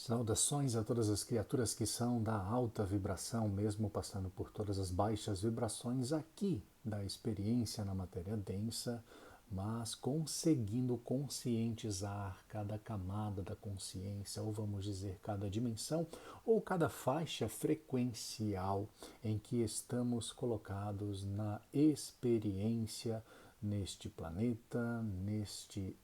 Saudações a todas as criaturas que são da alta vibração, mesmo passando por todas as baixas vibrações aqui da experiência na matéria densa, mas conseguindo conscientizar cada camada da consciência, ou vamos dizer, cada dimensão, ou cada faixa frequencial em que estamos colocados na experiência neste planeta, neste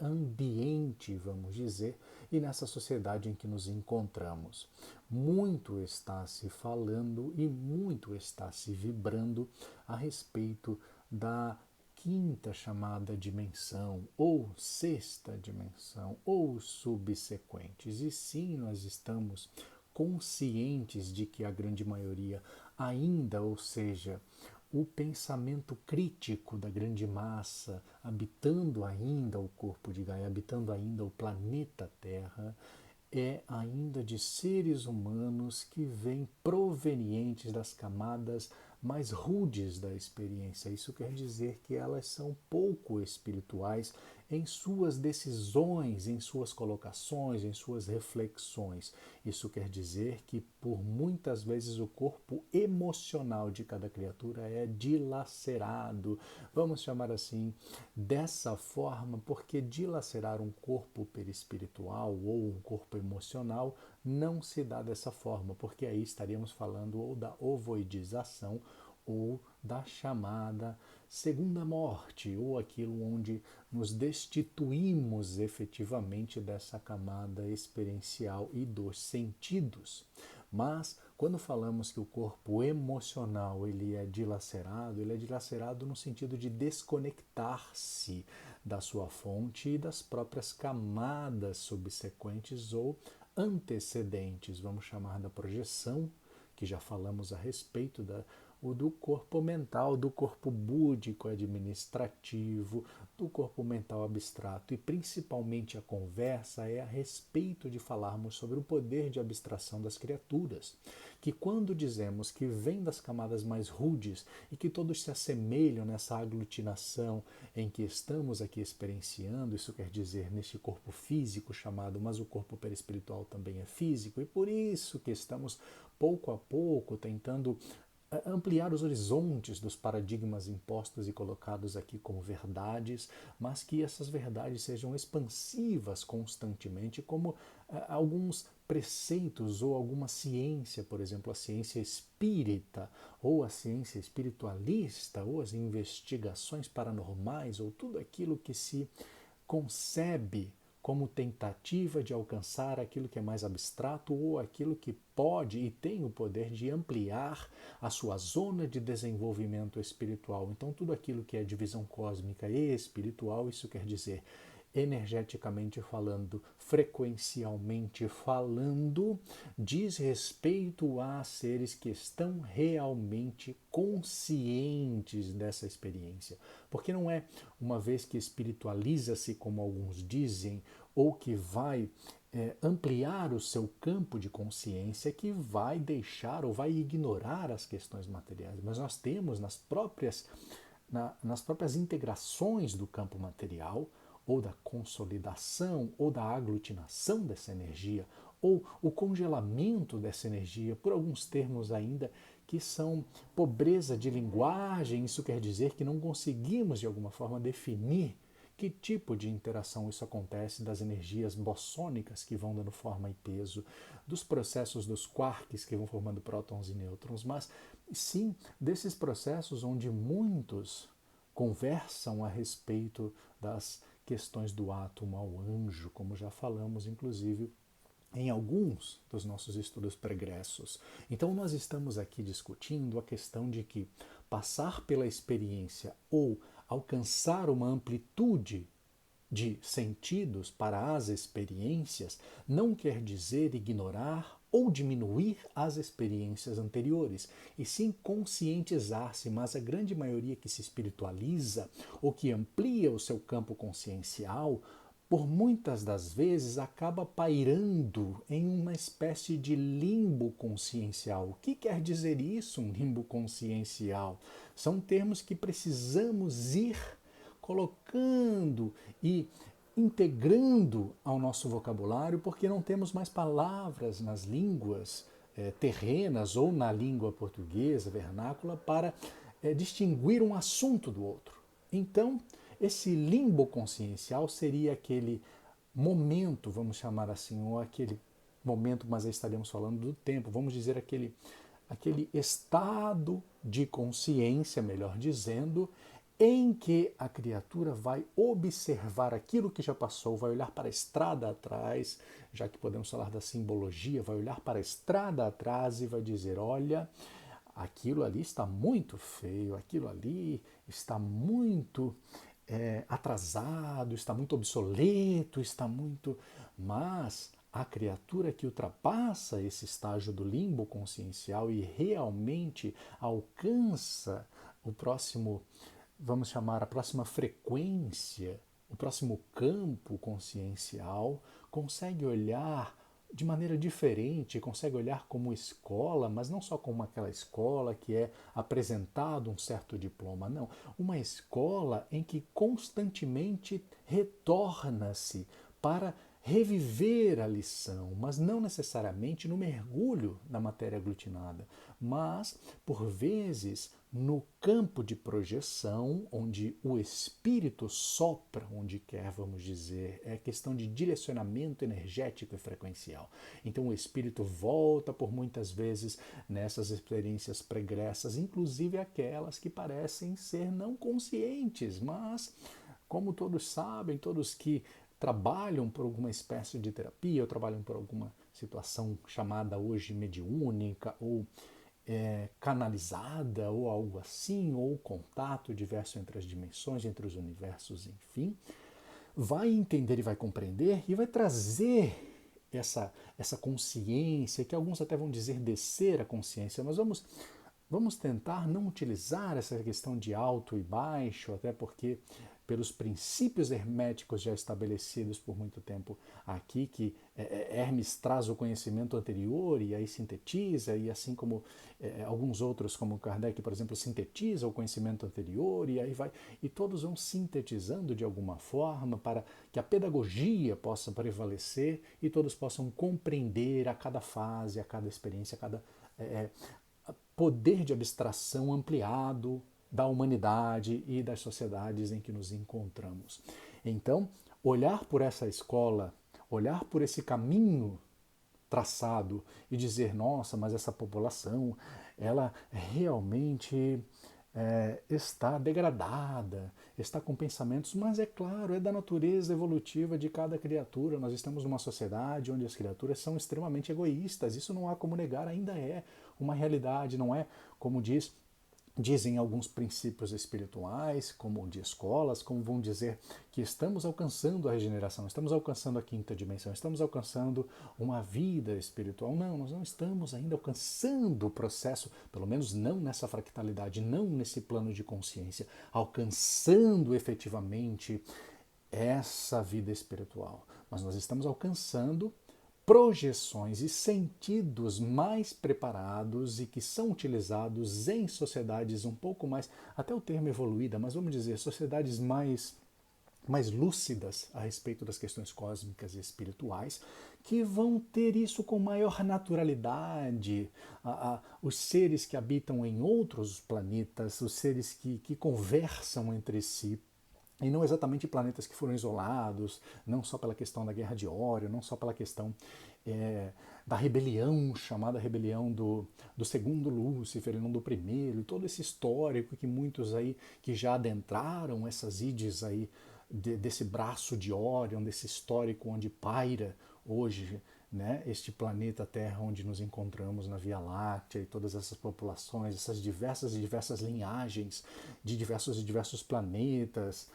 ambiente, vamos dizer, e nessa sociedade em que nos encontramos. Muito está se falando e muito está se vibrando a respeito da quinta chamada dimensão, ou sexta dimensão, ou subsequentes. E sim, nós estamos conscientes de que a grande maioria ainda, ou seja, o pensamento crítico da grande massa, habitando ainda o corpo de Gaia, habitando ainda o planeta Terra, é ainda de seres humanos que vêm provenientes das camadas mais rudes da experiência. Isso quer dizer que elas são pouco espirituais em suas decisões, em suas colocações, em suas reflexões. Isso quer dizer que, por muitas vezes, o corpo emocional de cada criatura é dilacerado, vamos chamar assim, dessa forma, porque dilacerar um corpo perispiritual ou um corpo emocional não se dá dessa forma, porque aí estaríamos falando ou da ovoidização ou da chamada segunda morte, ou aquilo onde nos destituímos efetivamente dessa camada experiencial e dos sentidos. Mas quando falamos que o corpo emocional ele é dilacerado no sentido de desconectar-se da sua fonte e das próprias camadas subsequentes ou antecedentes, vamos chamar da projeção, que já falamos a respeito do corpo mental, do corpo búdico administrativo, do corpo mental abstrato, e principalmente a conversa é a respeito de falarmos sobre o poder de abstração das criaturas, que quando dizemos que vem das camadas mais rudes e que todos se assemelham nessa aglutinação em que estamos aqui experienciando, isso quer dizer neste corpo físico chamado, mas o corpo perispiritual também é físico, e por isso que estamos pouco a pouco tentando ampliar os horizontes dos paradigmas impostos e colocados aqui como verdades, mas que essas verdades sejam expansivas constantemente, como alguns preceitos ou alguma ciência, por exemplo, a ciência espírita, ou a ciência espiritualista, ou as investigações paranormais, ou tudo aquilo que se concebe como tentativa de alcançar aquilo que é mais abstrato ou aquilo que pode e tem o poder de ampliar a sua zona de desenvolvimento espiritual. Então, tudo aquilo que é divisão cósmica e espiritual, isso quer dizer energeticamente falando, frequencialmente falando, diz respeito a seres que estão realmente conscientes dessa experiência. Porque não é uma vez que espiritualiza-se, como alguns dizem, ou que vai ampliar o seu campo de consciência que vai deixar ou vai ignorar as questões materiais. Mas nós temos nas próprias integrações do campo material, ou da consolidação, ou da aglutinação dessa energia, ou o congelamento dessa energia, por alguns termos ainda que são pobreza de linguagem, isso quer dizer que não conseguimos de alguma forma definir que tipo de interação isso acontece, das energias bossônicas que vão dando forma e peso, dos processos dos quarks que vão formando prótons e nêutrons, mas sim desses processos onde muitos conversam a respeito das questões do átomo ao anjo, como já falamos, inclusive, em alguns dos nossos estudos pregressos. Então, nós estamos aqui discutindo a questão de que passar pela experiência ou alcançar uma amplitude de sentidos para as experiências não quer dizer ignorar ou diminuir as experiências anteriores, e sim conscientizar-se, mas a grande maioria que se espiritualiza ou que amplia o seu campo consciencial, por muitas das vezes acaba pairando em uma espécie de limbo consciencial. O que quer dizer isso, um limbo consciencial? São termos que precisamos ir colocando e integrando ao nosso vocabulário, porque não temos mais palavras nas línguas terrenas ou na língua portuguesa, vernácula, para distinguir um assunto do outro. Então, esse limbo consciencial seria aquele momento, vamos chamar assim, ou aquele momento, mas aí estaríamos falando do tempo, vamos dizer aquele estado de consciência, melhor dizendo, em que a criatura vai observar aquilo que já passou, vai olhar para a estrada atrás, já que podemos falar da simbologia, vai olhar para a estrada atrás e vai dizer: olha, aquilo ali está muito feio, aquilo ali está muito atrasado, está muito obsoleto, está muito. Mas a criatura que ultrapassa esse estágio do limbo consciencial e realmente alcança o próximo, vamos chamar a próxima frequência, o próximo campo consciencial, consegue olhar de maneira diferente, consegue olhar como escola, mas não só como aquela escola que é apresentado um certo diploma, não. Uma escola em que constantemente retorna-se para reviver a lição, mas não necessariamente no mergulho na matéria aglutinada, mas, por vezes, no campo de projeção, onde o espírito sopra onde quer, vamos dizer, é questão de direcionamento energético e frequencial. Então o espírito volta por muitas vezes nessas experiências pregressas, inclusive aquelas que parecem ser não conscientes, mas, como todos sabem, todos que trabalham por alguma espécie de terapia ou trabalham por alguma situação chamada hoje mediúnica ou canalizada ou algo assim, ou contato diverso entre as dimensões, entre os universos, enfim, vai entender e vai compreender e vai trazer essa consciência, que alguns até vão dizer descer a consciência, mas vamos tentar não utilizar essa questão de alto e baixo, até porque pelos princípios herméticos já estabelecidos por muito tempo aqui, que Hermes traz o conhecimento anterior e aí sintetiza, e assim como alguns outros, como Kardec, por exemplo, sintetiza o conhecimento anterior, e aí vai, e todos vão sintetizando de alguma forma para que a pedagogia possa prevalecer e todos possam compreender a cada fase, a cada experiência, a cada poder de abstração ampliado da humanidade e das sociedades em que nos encontramos. Então, olhar por essa escola, olhar por esse caminho traçado e dizer: nossa, mas essa população, ela realmente está degradada, está com pensamentos, mas é claro, é da natureza evolutiva de cada criatura. Nós estamos numa sociedade onde as criaturas são extremamente egoístas, isso não há como negar, ainda é uma realidade, não é como dizem alguns princípios espirituais, como de escolas, como vão dizer que estamos alcançando a regeneração, estamos alcançando a quinta dimensão, estamos alcançando uma vida espiritual. Não, nós não estamos ainda alcançando o processo, pelo menos não nessa fractalidade, não nesse plano de consciência, alcançando efetivamente essa vida espiritual. Mas nós estamos alcançando projeções e sentidos mais preparados e que são utilizados em sociedades um pouco mais, até o termo evoluída, mas vamos dizer, sociedades mais lúcidas a respeito das questões cósmicas e espirituais, que vão ter isso com maior naturalidade. Os seres que habitam em outros planetas, os seres que conversam entre si, e não exatamente planetas que foram isolados, não só pela questão da Guerra de Órion, não só pela questão da rebelião, chamada rebelião do segundo Lúcifer e não do primeiro, e todo esse histórico que muitos aí que já adentraram essas ides aí desse braço de Órion, desse histórico onde paira hoje, né, este planeta Terra onde nos encontramos na Via Láctea, e todas essas populações, essas diversas e diversas linhagens de diversos planetas,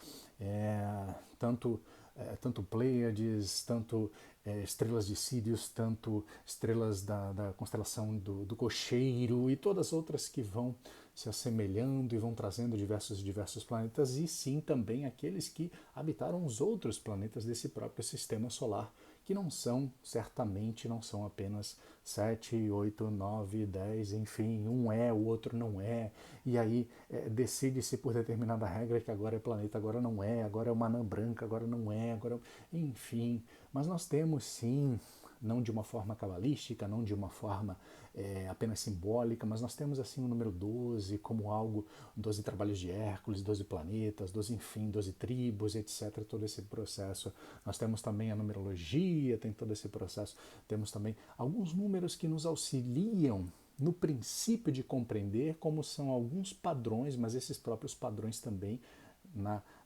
tanto Pleiades, tanto estrelas de Sírios, tanto estrelas da constelação do Cocheiro e todas as outras que vão se assemelhando e vão trazendo diversos planetas, e sim também aqueles que habitaram os outros planetas desse próprio sistema solar, que não são, certamente, não são apenas 7, 8, 9, 10, enfim, um é, o outro não é, e aí decide-se por determinada regra que agora é planeta, agora não é, agora é uma anã branca, agora não é, agora, enfim, mas nós temos sim, não de uma forma cabalística, não de uma forma apenas simbólica, mas nós temos assim o número 12 como algo, 12 trabalhos de Hércules, 12 planetas, 12, enfim, 12 tribos, etc., todo esse processo. Nós temos também a numerologia, tem todo esse processo. Temos também alguns números que nos auxiliam no princípio de compreender como são alguns padrões, mas esses próprios padrões também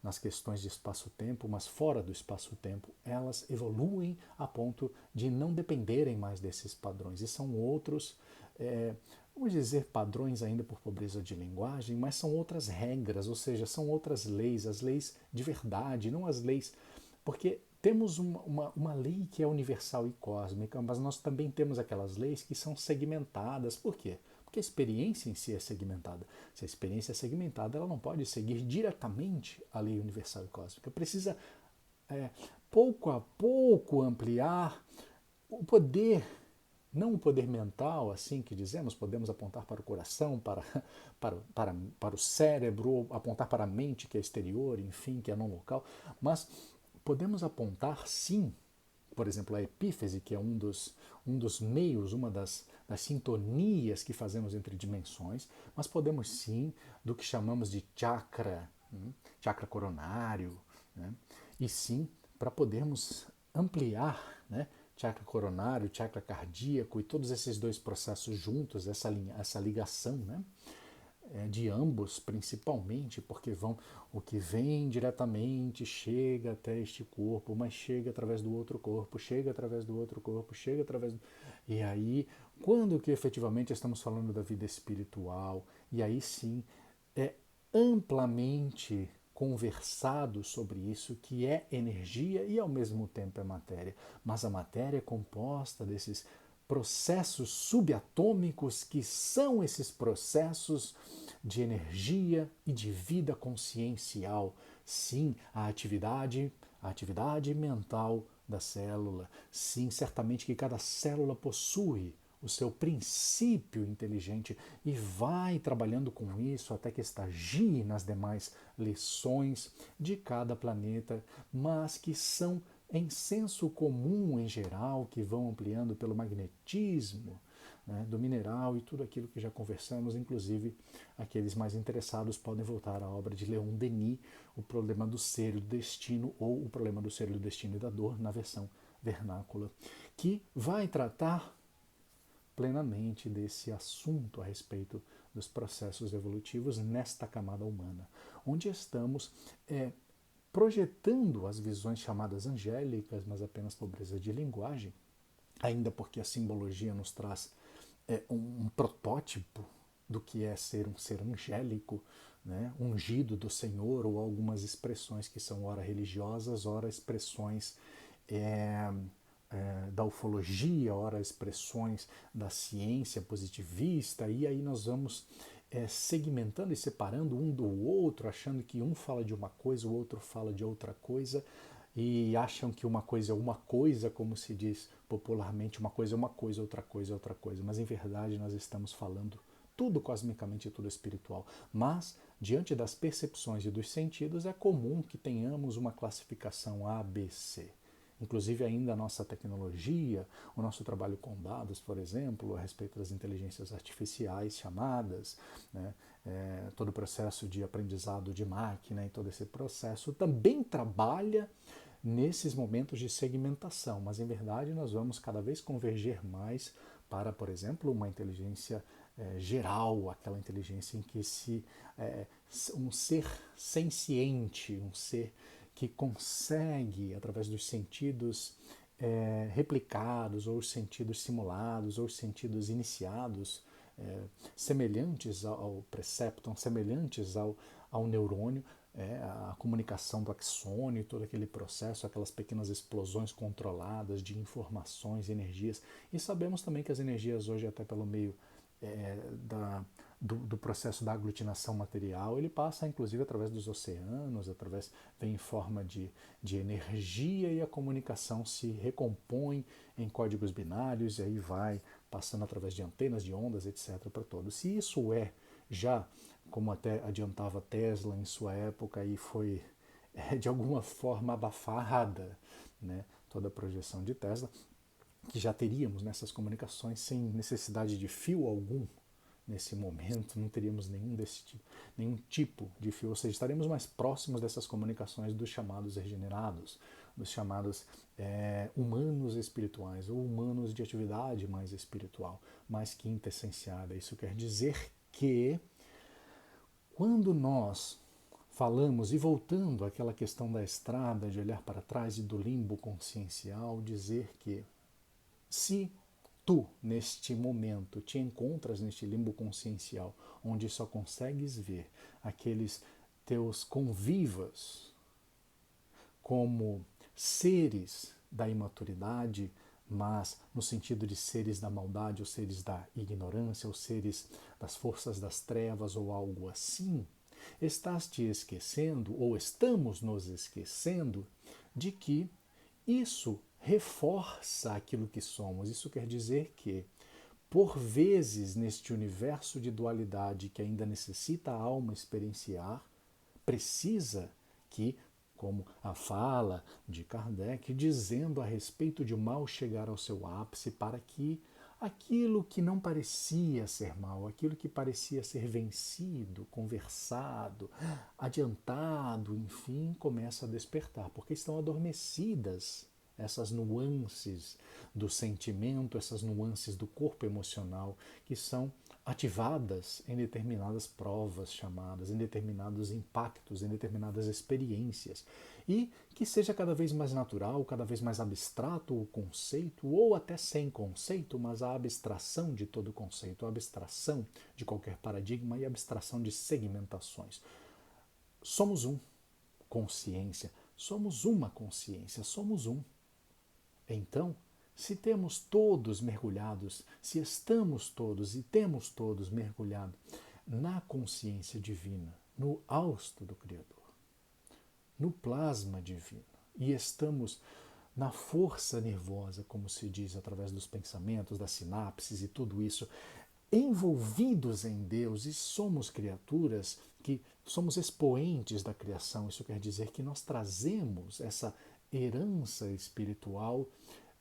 nas questões de espaço-tempo, mas fora do espaço-tempo, elas evoluem a ponto de não dependerem mais desses padrões. E são outros, vamos dizer padrões ainda por pobreza de linguagem, mas são outras regras, ou seja, são outras leis, as leis de verdade, não as leis. Porque temos uma lei que é universal e cósmica, mas nós também temos aquelas leis que são segmentadas. Por quê? Porque a experiência em si é segmentada. Se a experiência é segmentada, ela não pode seguir diretamente a lei universal e cósmica. Precisa, pouco a pouco, ampliar o poder, não o poder mental, assim que dizemos, podemos apontar para o coração, para o cérebro, ou apontar para a mente, que é exterior, enfim, que é não local, mas podemos apontar, sim, por exemplo, a epífise, que é um dos meios, uma das sintonias que fazemos entre dimensões, mas podemos sim, do que chamamos de chakra, chakra coronário, né? E sim, para podermos ampliar, né? Chakra coronário, chakra cardíaco e todos esses dois processos juntos, essa ligação, né? De ambos, principalmente, porque o que vem diretamente chega até este corpo, mas chega através do outro corpo, chega através do outro corpo, chega através do... E aí, quando que efetivamente estamos falando da vida espiritual, e aí sim é amplamente conversado sobre isso, que é energia e ao mesmo tempo é matéria. Mas a matéria é composta desses processos subatômicos que são esses processos de energia e de vida consciencial. Sim, a atividade mental da célula. Sim, certamente que cada célula possui o seu princípio inteligente e vai trabalhando com isso até que estagie nas demais lições de cada planeta, mas que são em senso comum em geral, que vão ampliando pelo magnetismo, né, do mineral e tudo aquilo que já conversamos, inclusive aqueles mais interessados podem voltar à obra de Leon Denis, O Problema do Ser e do Destino, ou O Problema do Ser e do Destino e da Dor, na versão vernácula, que vai tratar plenamente desse assunto a respeito dos processos evolutivos nesta camada humana, onde estamos projetando as visões chamadas angélicas, mas apenas pobreza de linguagem, ainda porque a simbologia nos traz um protótipo do que é ser um ser angélico, né, ungido do Senhor, ou algumas expressões que são ora religiosas, ora expressões da ufologia, ora expressões da ciência positivista, e aí nós vamos segmentando e separando um do outro, achando que um fala de uma coisa, o outro fala de outra coisa, e acham que uma coisa é uma coisa, como se diz popularmente, uma coisa é uma coisa, outra coisa é outra coisa, mas em verdade nós estamos falando tudo cosmicamente e tudo espiritual. Mas, diante das percepções e dos sentidos, é comum que tenhamos uma classificação A, B, C. Inclusive ainda a nossa tecnologia, o nosso trabalho com dados, por exemplo, a respeito das inteligências artificiais chamadas, né, todo o processo de aprendizado de máquina e todo esse processo também trabalha nesses momentos de segmentação, mas em verdade nós vamos cada vez converger mais para, por exemplo, uma inteligência geral, aquela inteligência em que um ser senciente, um ser que consegue, através dos sentidos replicados, ou os sentidos simulados, ou os sentidos iniciados, semelhantes ao precepton, semelhantes ao neurônio, a comunicação do axônio, todo aquele processo, aquelas pequenas explosões controladas de informações, energias. E sabemos também que as energias hoje, até pelo meio do processo da aglutinação material, ele passa inclusive através dos oceanos, vem em forma de energia, e a comunicação se recompõe em códigos binários, e aí vai passando através de antenas, de ondas, etc. para todos. Se isso é já, como até adiantava Tesla em sua época, e foi de alguma forma abafada, né, toda a projeção de Tesla, que já teríamos nessas comunicações sem necessidade de fio algum nesse momento, não teríamos nenhum tipo de fio, ou seja, estaremos mais próximos dessas comunicações dos chamados regenerados, dos chamados humanos espirituais, ou humanos de atividade mais espiritual, mais quintessenciada. Isso quer dizer que quando nós falamos, e voltando àquela questão da estrada, de olhar para trás e do limbo consciencial, dizer que se tu, neste momento, te encontras neste limbo consciencial, onde só consegues ver aqueles teus convivas como seres da imaturidade, mas no sentido de seres da maldade, ou seres da ignorância, ou seres das forças das trevas, ou algo assim, estás te esquecendo, ou estamos nos esquecendo, de que isso reforça aquilo que somos. Isso quer dizer que, por vezes, neste universo de dualidade que ainda necessita a alma experienciar, precisa que, como a fala de Kardec, dizendo a respeito de o mal chegar ao seu ápice, para que aquilo que não parecia ser mal, aquilo que parecia ser vencido, conversado, adiantado, enfim, começa a despertar, porque estão adormecidas essas nuances do sentimento, essas nuances do corpo emocional, que são ativadas em determinadas provas chamadas, em determinados impactos, em determinadas experiências, e que seja cada vez mais natural, cada vez mais abstrato o conceito, ou até sem conceito, mas a abstração de todo conceito, a abstração de qualquer paradigma e a abstração de segmentações. Somos um, consciência, somos uma consciência, somos um. Então, se temos todos mergulhados, se estamos todos e temos todos mergulhado na consciência divina, no hausto do Criador, no plasma divino, e estamos na força nervosa, como se diz, através dos pensamentos, das sinapses e tudo isso, envolvidos em Deus, e somos criaturas que somos expoentes da criação. Isso quer dizer que nós trazemos essa herança espiritual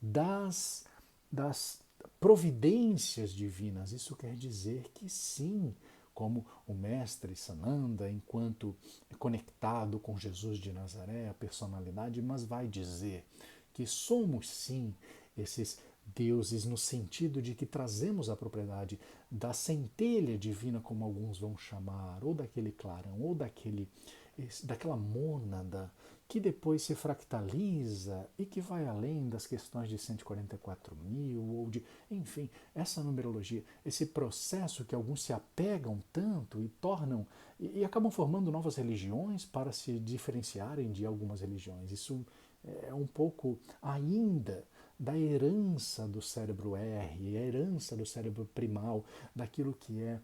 das providências divinas. Isso quer dizer que sim, como o mestre Sananda, enquanto conectado com Jesus de Nazaré, a personalidade, mas vai dizer que somos sim esses deuses, no sentido de que trazemos a propriedade da centelha divina, como alguns vão chamar, ou daquele clarão, ou daquela mônada, que depois se fractaliza e que vai além das questões de 144.000, ou de, enfim, essa numerologia, esse processo que alguns se apegam tanto e tornam, e acabam formando novas religiões para se diferenciarem de algumas religiões. Isso é um pouco ainda da herança do cérebro R, a herança do cérebro primal, daquilo que é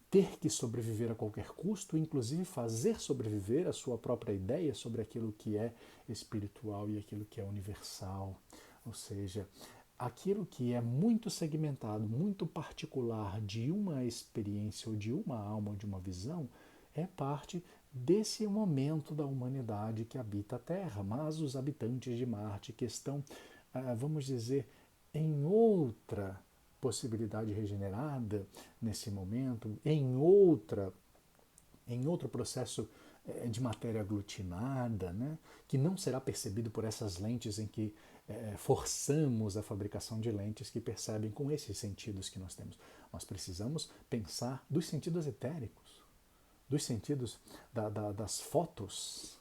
ter que sobreviver a qualquer custo, inclusive fazer sobreviver a sua própria ideia sobre aquilo que é espiritual e aquilo que é universal. Ou seja, aquilo que é muito segmentado, muito particular de uma experiência ou de uma alma ou de uma visão, é parte desse momento da humanidade que habita a Terra, mas os habitantes de Marte que estão, vamos dizer, em outra possibilidade regenerada nesse momento, em outro processo de matéria aglutinada, né, que não será percebido por essas lentes em que forçamos a fabricação de lentes que percebem com esses sentidos que nós temos. Nós precisamos pensar dos sentidos etéricos, dos sentidos das fotos,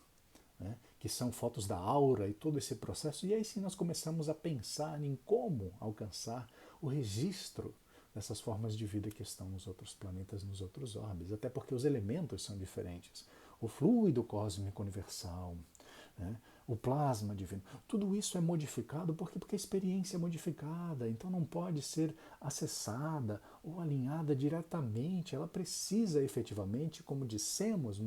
né, que são fotos da aura e todo esse processo, e aí sim nós começamos a pensar em como alcançar o registro dessas formas de vida que estão nos outros planetas, nos outros orbes, até porque os elementos são diferentes. O fluido cósmico universal, né, o plasma divino. Tudo isso é modificado porque a experiência é modificada, então não pode ser acessada ou alinhada diretamente. Ela precisa efetivamente, como dissemos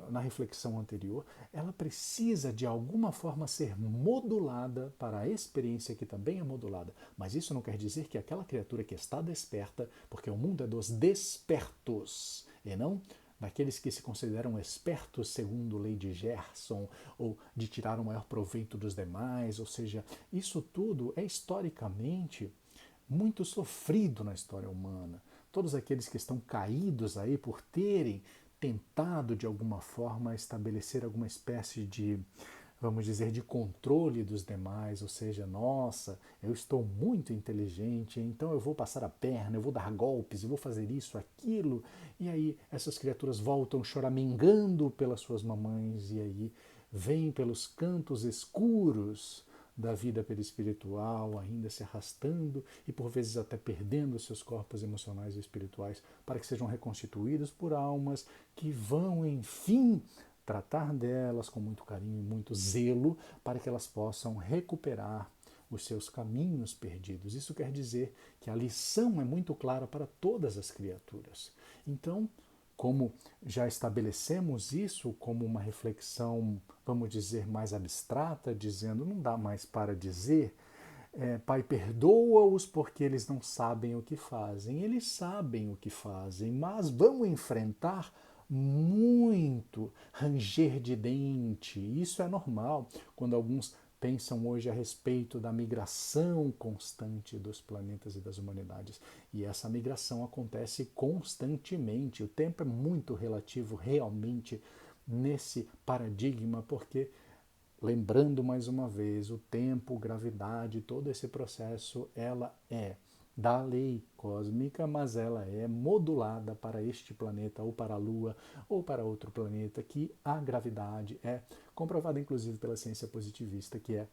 na reflexão anterior, ela precisa de alguma forma ser modulada para a experiência que também é modulada. Mas isso não quer dizer que aquela criatura que está desperta, porque o mundo é dos despertos e não daqueles que se consideram espertos segundo lei de Gerson, ou de tirar o maior proveito dos demais, ou seja, isso tudo é historicamente muito sofrido na história humana. Todos aqueles que estão caídos aí por terem tentado de alguma forma estabelecer alguma espécie de, vamos dizer, de controle dos demais, ou seja, nossa, eu estou muito inteligente, então eu vou passar a perna, eu vou dar golpes, eu vou fazer isso, aquilo, e aí essas criaturas voltam choramingando pelas suas mamães, e aí vêm pelos cantos escuros da vida perispiritual, ainda se arrastando e por vezes até perdendo seus corpos emocionais e espirituais, para que sejam reconstituídos por almas que vão, enfim, tratar delas com muito carinho e muito zelo, para que elas possam recuperar os seus caminhos perdidos. Isso quer dizer que a lição é muito clara para todas as criaturas. Então, como já estabelecemos isso como uma reflexão, vamos dizer, mais abstrata, dizendo não dá mais para dizer, Pai, perdoa-os porque eles não sabem o que fazem. Eles sabem o que fazem, mas vão enfrentar muito ranger de dente. Isso é normal quando alguns pensam hoje a respeito da migração constante dos planetas e das humanidades. E essa migração acontece constantemente. O tempo é muito relativo realmente nesse paradigma, porque, lembrando mais uma vez, o tempo, gravidade, todo esse processo, ela é da lei cósmica, mas ela é modulada para este planeta, ou para a Lua, ou para outro planeta, que a gravidade é comprovada inclusive pela ciência positivista, que é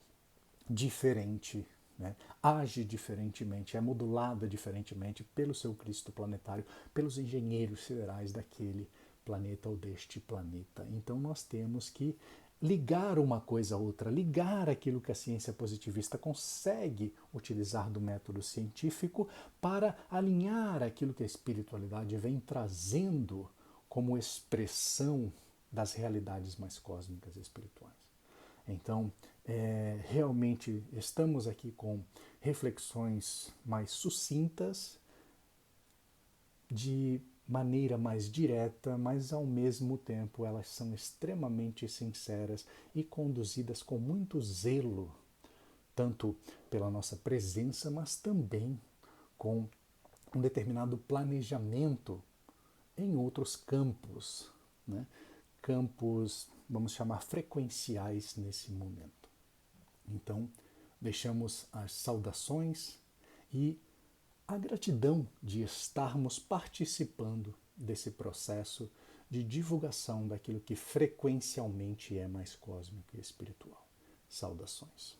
diferente, né? Age diferentemente, é modulada diferentemente pelo seu Cristo planetário, pelos engenheiros siderais daquele planeta ou deste planeta. Então nós temos que ligar uma coisa a outra, ligar aquilo que a ciência positivista consegue utilizar do método científico para alinhar aquilo que a espiritualidade vem trazendo como expressão das realidades mais cósmicas e espirituais. Então, realmente estamos aqui com reflexões mais sucintas, de maneira mais direta, mas ao mesmo tempo elas são extremamente sinceras e conduzidas com muito zelo, tanto pela nossa presença, mas também com um determinado planejamento em outros campos, né? Campos, vamos chamar, frequenciais nesse momento. Então, deixamos as saudações e a gratidão de estarmos participando desse processo de divulgação daquilo que frequencialmente é mais cósmico e espiritual. Saudações.